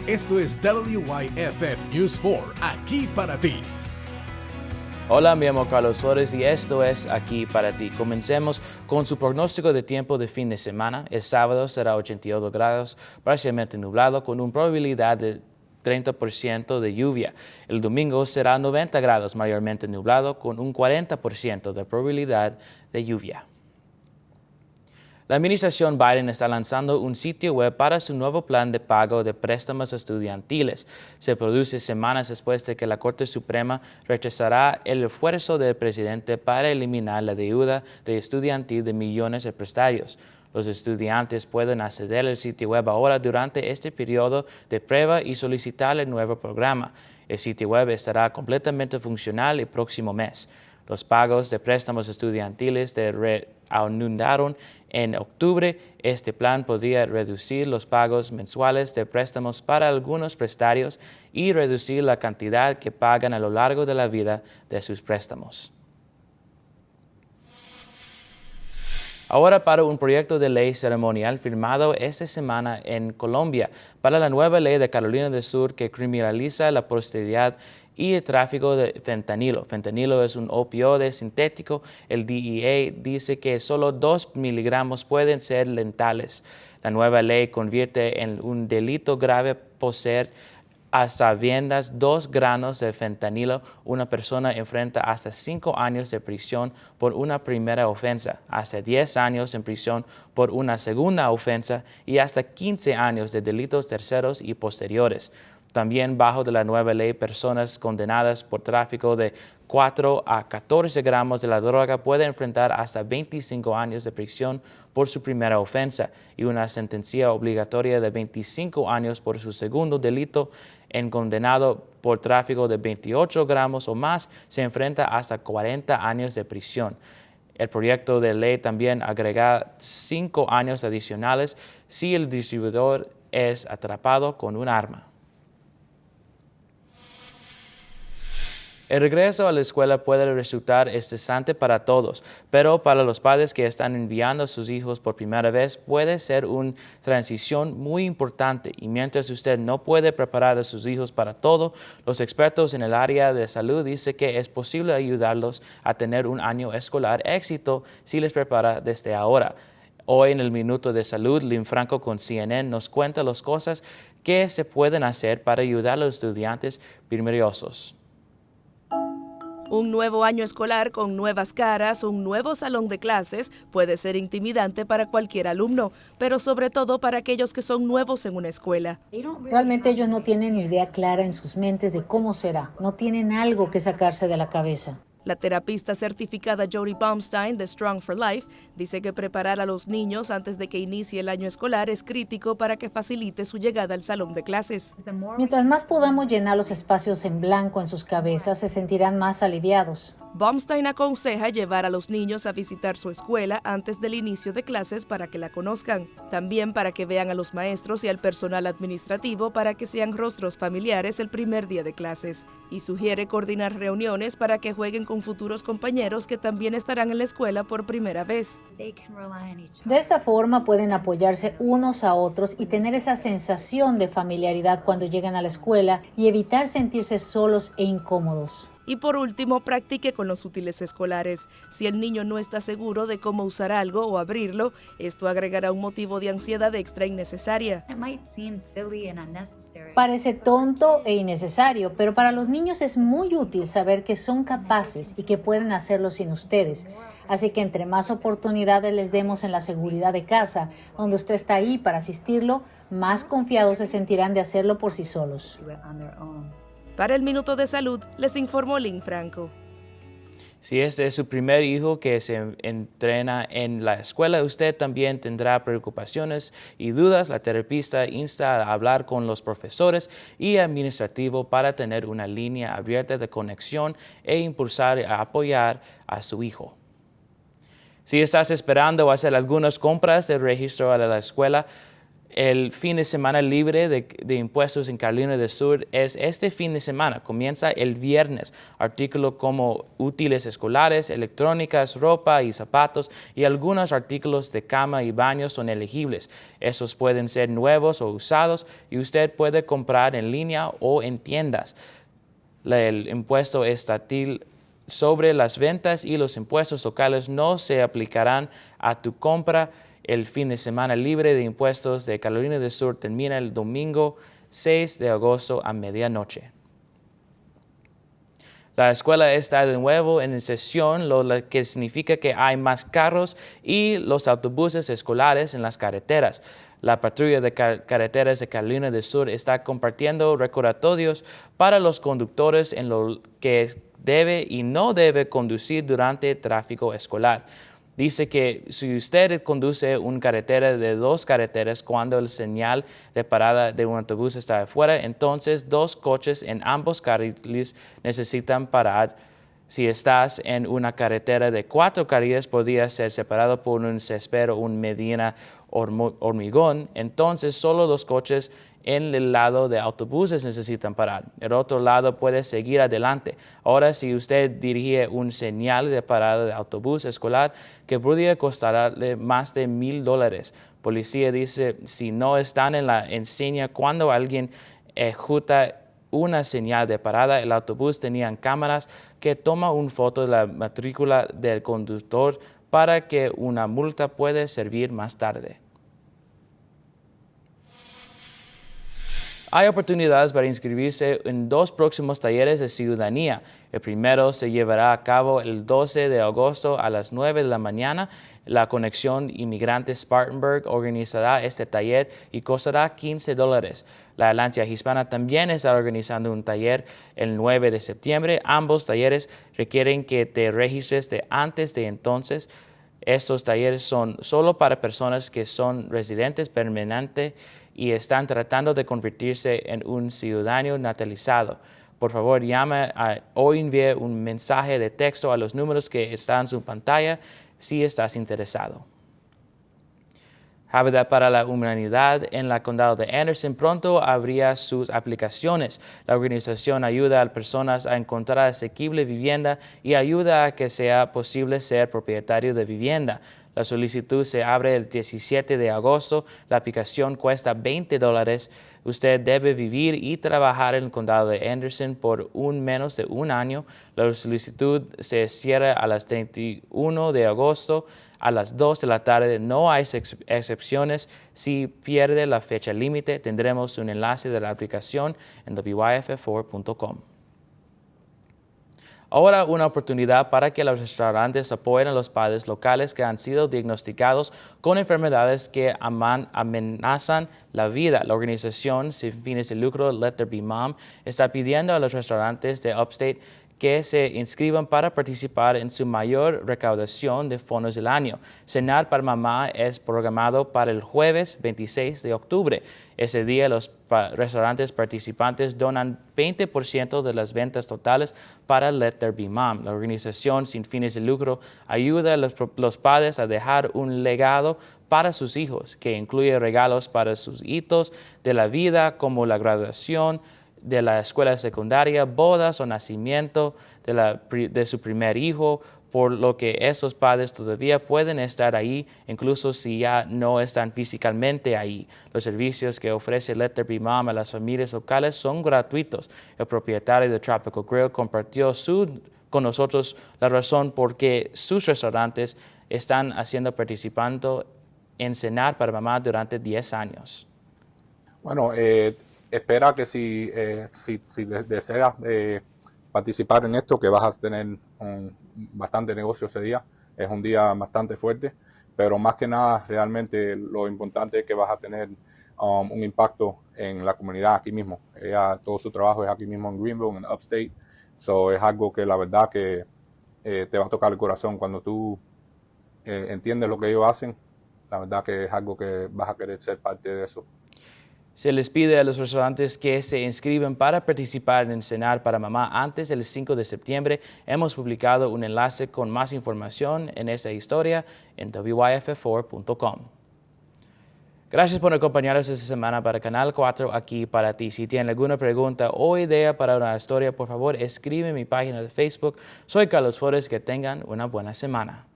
Esto es WYFF News 4, aquí para ti. Hola, me llamo Carlos Flores y esto es Aquí para ti. Comencemos con su pronóstico de tiempo de fin de semana. El sábado será 82 grados, parcialmente nublado, con una probabilidad de 30% de lluvia. El domingo será 90 grados, mayormente nublado, con un 40% de probabilidad de lluvia. La administración Biden está lanzando un sitio web para su nuevo plan de pago de préstamos estudiantiles. Se produce semanas después de que la Corte Suprema rechazará el esfuerzo del presidente para eliminar la deuda de estudiantil de millones de prestarios. Los estudiantes pueden acceder al sitio web ahora durante este periodo de prueba y solicitar el nuevo programa. El sitio web estará completamente funcional el próximo mes. Los pagos de préstamos estudiantiles reanudaron en octubre. Este plan podría reducir los pagos mensuales de préstamos para algunos prestatarios y reducir la cantidad que pagan a lo largo de la vida de sus préstamos. Ahora para un proyecto de ley ceremonial firmado esta semana en Colombia para la nueva ley de Carolina del Sur que criminaliza la prostitución y el tráfico de fentanilo. Fentanilo es un opioide sintético. El DEA dice que solo 2 miligramos pueden ser letales. La nueva ley convierte en un delito grave poseer a sabiendas 2 gramos de fentanilo. Una persona enfrenta hasta 5 años de prisión por una primera ofensa, hasta 10 años en prisión por una segunda ofensa y hasta 15 años de delitos terceros y posteriores. También bajo de la nueva ley, personas condenadas por tráfico de 4 a 14 gramos de la droga pueden enfrentar hasta 25 años de prisión por su primera ofensa y una sentencia obligatoria de 25 años por su segundo delito. En condenado por tráfico de 28 gramos o más se enfrenta hasta 40 años de prisión. El proyecto de ley también agrega 5 años adicionales si el distribuidor es atrapado con un arma. El regreso a la escuela puede resultar estresante para todos, pero para los padres que están enviando a sus hijos por primera vez puede ser una transición muy importante y mientras usted no puede preparar a sus hijos para todo, los expertos en el área de salud dicen que es posible ayudarlos a tener un año escolar éxito si les prepara desde ahora. Hoy en el Minuto de Salud, Lynn Franco con CNN nos cuenta las cosas que se pueden hacer para ayudar a los estudiantes primeriosos. Un nuevo año escolar con nuevas caras, un nuevo salón de clases puede ser intimidante para cualquier alumno, pero sobre todo para aquellos que son nuevos en una escuela. Realmente ellos no tienen idea clara en sus mentes de cómo será, no tienen algo que sacarse de la cabeza. La terapista certificada Jody Baumstein de Strong for Life dice que preparar a los niños antes de que inicie el año escolar es crítico para que facilite su llegada al salón de clases. Mientras más podamos llenar los espacios en blanco en sus cabezas, se sentirán más aliviados. Baumstein aconseja llevar a los niños a visitar su escuela antes del inicio de clases para que la conozcan. También para que vean a los maestros y al personal administrativo para que sean rostros familiares el primer día de clases. Y sugiere coordinar reuniones para que jueguen con futuros compañeros que también estarán en la escuela por primera vez. De esta forma pueden apoyarse unos a otros y tener esa sensación de familiaridad cuando llegan a la escuela y evitar sentirse solos e incómodos. Y por último, practique con los útiles escolares. Si el niño no está seguro de cómo usar algo o abrirlo, esto agregará un motivo de ansiedad extra innecesaria. Parece tonto e innecesario, pero para los niños es muy útil saber que son capaces y que pueden hacerlo sin ustedes. Así que entre más oportunidades les demos en la seguridad de casa, donde usted está ahí para asistirlo, más confiados se sentirán de hacerlo por sí solos. Para el Minuto de Salud, les informó Lynn Franco. Si este es su primer hijo que se entrena en la escuela, usted también tendrá preocupaciones y dudas. La terapista insta a hablar con los profesores y administrativo para tener una línea abierta de conexión e impulsar a apoyar a su hijo. Si estás esperando hacer algunas compras de registro a la escuela, El fin de semana libre de impuestos en Carolina del Sur es este fin de semana. Comienza el viernes. Artículos como útiles escolares, electrónicas, ropa y zapatos y algunos artículos de cama y baño son elegibles. Esos pueden ser nuevos o usados y usted puede comprar en línea o en tiendas. El impuesto estatal sobre las ventas y los impuestos locales no se aplicarán a tu compra. El fin de semana libre de impuestos de Carolina del Sur termina el domingo 6 de agosto a medianoche. La escuela está de nuevo en sesión, lo que significa que hay más carros y los autobuses escolares en las carreteras. La patrulla de carreteras de Carolina del Sur está compartiendo recordatorios para los conductores en lo que debe y no debe conducir durante el tráfico escolar. Dice que si usted conduce una carretera de dos carreteras cuando el señal de parada de un autobús está afuera, entonces dos coches en ambos carriles necesitan parar. Si estás en una carretera de 4 carriles, podría ser separado por un césped o un medina hormigón, entonces solo los coches en el lado de autobuses necesitan parar. El otro lado puede seguir adelante. Ahora, si usted dirige un señal de parada de autobús escolar que podría costarle más de $1,000. Policía dice si no están en la enseña cuando alguien ejecuta una señal de parada, el autobús tenía cámaras que toman una foto de la matrícula del conductor para que una multa pueda servir más tarde. Hay oportunidades para inscribirse en 2 próximos talleres de ciudadanía. El primero se llevará a cabo el 12 de agosto a las 9 de la mañana. La Conexión Inmigrante Spartanburg organizará este taller y costará $15. La Alianza Hispana también está organizando un taller el 9 de septiembre. Ambos talleres requieren que te registres antes de entonces. Estos talleres son solo para personas que son residentes permanentes y están tratando de convertirse en un ciudadano naturalizado. Por favor, llame o envíe un mensaje de texto a los números que están en su pantalla si estás interesado. Habitat para la Humanidad en la condado de Anderson pronto abrirá sus aplicaciones. La organización ayuda a personas a encontrar asequible vivienda y ayuda a que sea posible ser propietario de vivienda. La solicitud se abre el 17 de agosto. La aplicación cuesta $20. Usted debe vivir y trabajar en el condado de Anderson por menos de un año. La solicitud se cierra a las 31 de agosto a las 2 de la tarde. No hay excepciones. Si pierde la fecha límite, tendremos un enlace de la aplicación en wyff4.com. Ahora una oportunidad para que los restaurantes apoyen a los padres locales que han sido diagnosticados con enfermedades que amenazan la vida. La organización sin fines de lucro Let There Be Mom está pidiendo a los restaurantes de Upstate que se inscriban para participar en su mayor recaudación de fondos del año. Cenar para Mamá es programado para el jueves 26 de octubre. Ese día los restaurantes participantes donan 20% de las ventas totales para Let There Be Mom. La organización sin fines de lucro ayuda a los padres a dejar un legado para sus hijos, que incluye regalos para sus hitos de la vida como la graduación de la escuela secundaria, bodas o nacimiento de su primer hijo, por lo que esos padres todavía pueden estar ahí, incluso si ya no están físicamente ahí. Los servicios que ofrece Let There Be Mom a las familias locales son gratuitos. El propietario de Tropical Grill compartió con nosotros la razón por qué sus restaurantes están participando en Cenar para Mamá durante 10 años. Bueno, espera que si deseas participar en esto, que vas a tener bastante negocio ese día. Es un día bastante fuerte, pero más que nada realmente lo importante es que vas a tener un impacto en la comunidad aquí mismo. Todo su trabajo es aquí mismo en Greenville, en Upstate. So es algo que la verdad que te va a tocar el corazón cuando tú entiendes lo que ellos hacen. La verdad que es algo que vas a querer ser parte de eso. Se les pide a los restaurantes que se inscriban para participar en Cenar para Mamá antes del 5 de septiembre. Hemos publicado un enlace con más información en esta historia en wyff4.com. Gracias por acompañarnos esta semana para Canal 4 aquí para ti. Si tienen alguna pregunta o idea para una historia, por favor, escribe en mi página de Facebook. Soy Carlos Flores. Que tengan una buena semana.